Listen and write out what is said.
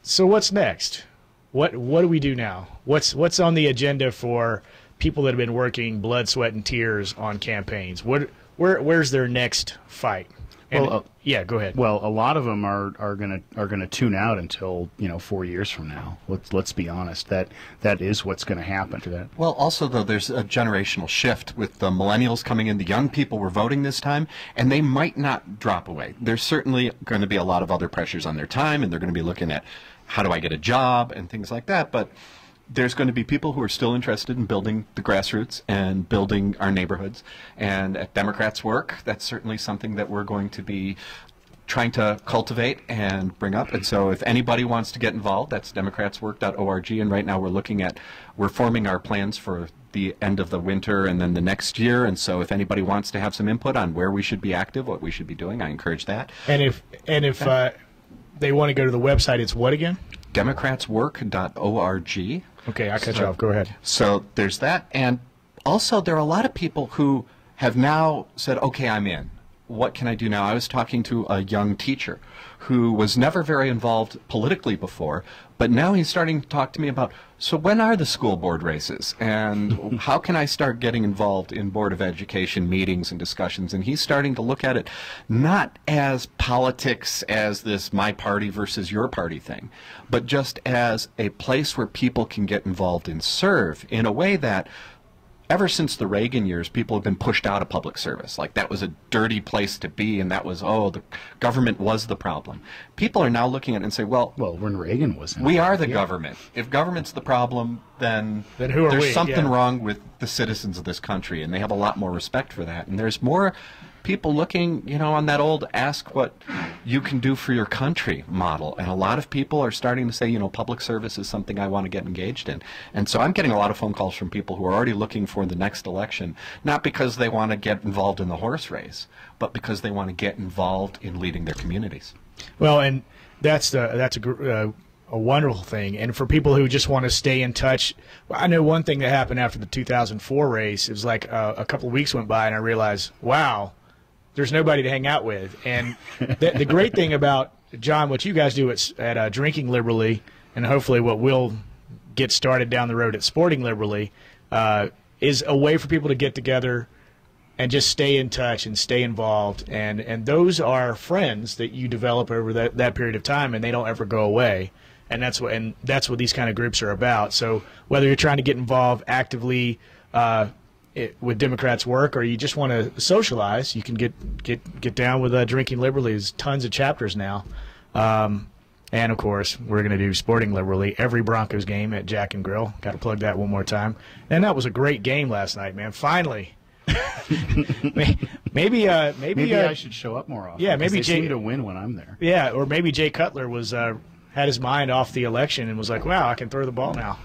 So what's next? What do we do now? What's on the agenda for people that have been working blood, sweat, and tears on campaigns? Where's their next fight? And, Well, yeah, go ahead. Well, a lot of them are gonna tune out until 4 years from now. Let's be honest. That is what's going to happen to that. Well, also, though, there's a generational shift with the millennials coming in. The young people were voting this time, and they might not drop away. There's certainly going to be a lot of other pressures on their time, and they're going to be looking at how do I get a job and things like that. But there's going to be people who are still interested in building the grassroots and building our neighborhoods. And at Democrats Work, that's certainly something that we're going to be trying to cultivate and bring up. And so if anybody wants to get involved, that's democratswork.org. And right now we're forming our plans for the end of the winter and then the next year. And so if anybody wants to have some input on where we should be active, what we should be doing, I encourage that. And if they want to go to the website, it's what again? democratswork.org. Okay, I'll cut you off. Go ahead. So there's that. And also there are a lot of people who have now said, okay, I'm in. What can I do now? I was talking to a young teacher who was never very involved politically before, but now he's starting to talk to me about, so when are the school board races? And how can I start getting involved in Board of Education meetings and discussions? And he's starting to look at it not as politics, as this my party versus your party thing, but just as a place where people can get involved and serve in a way that ever since the Reagan years, people have been pushed out of public service. Like that was a dirty place to be, and that was, the government was the problem. People are now looking at it and say, well, when Reagan was in we are the government. If government's the problem, then who are there's we? something wrong with the citizens of this country, and they have a lot more respect for that. And there's more people looking, on that old ask what you can do for your country model. And a lot of people are starting to say, public service is something I want to get engaged in. And so I'm getting a lot of phone calls from people who are already looking for the next election, not because they want to get involved in the horse race, but because they want to get involved in leading their communities. Well, and that's a wonderful thing. And for people who just want to stay in touch, I know one thing that happened after the 2004 race. It was like a couple of weeks went by, and I realized, wow, there's nobody to hang out with. And the great thing about, John, what you guys do at Drinking Liberally, and hopefully what we'll get started down the road at Sporting Liberally, is a way for people to get together and just stay in touch and stay involved. And those are friends that you develop over that period of time, and they don't ever go away. And that's what these kind of groups are about. So whether you're trying to get involved actively with Democrats Work, or you just want to socialize, you can get down with Drinking Liberally. There's tons of chapters now. And, of course, we're going to do Sporting Liberally every Broncos game at Jack and Grill. Got to plug that one more time. And that was a great game last night, man. Finally. maybe I should show up more often. Yeah, maybe they seem to win when I'm there. Yeah, or maybe Jay Cutler had his mind off the election and was like, wow, I can throw the ball now.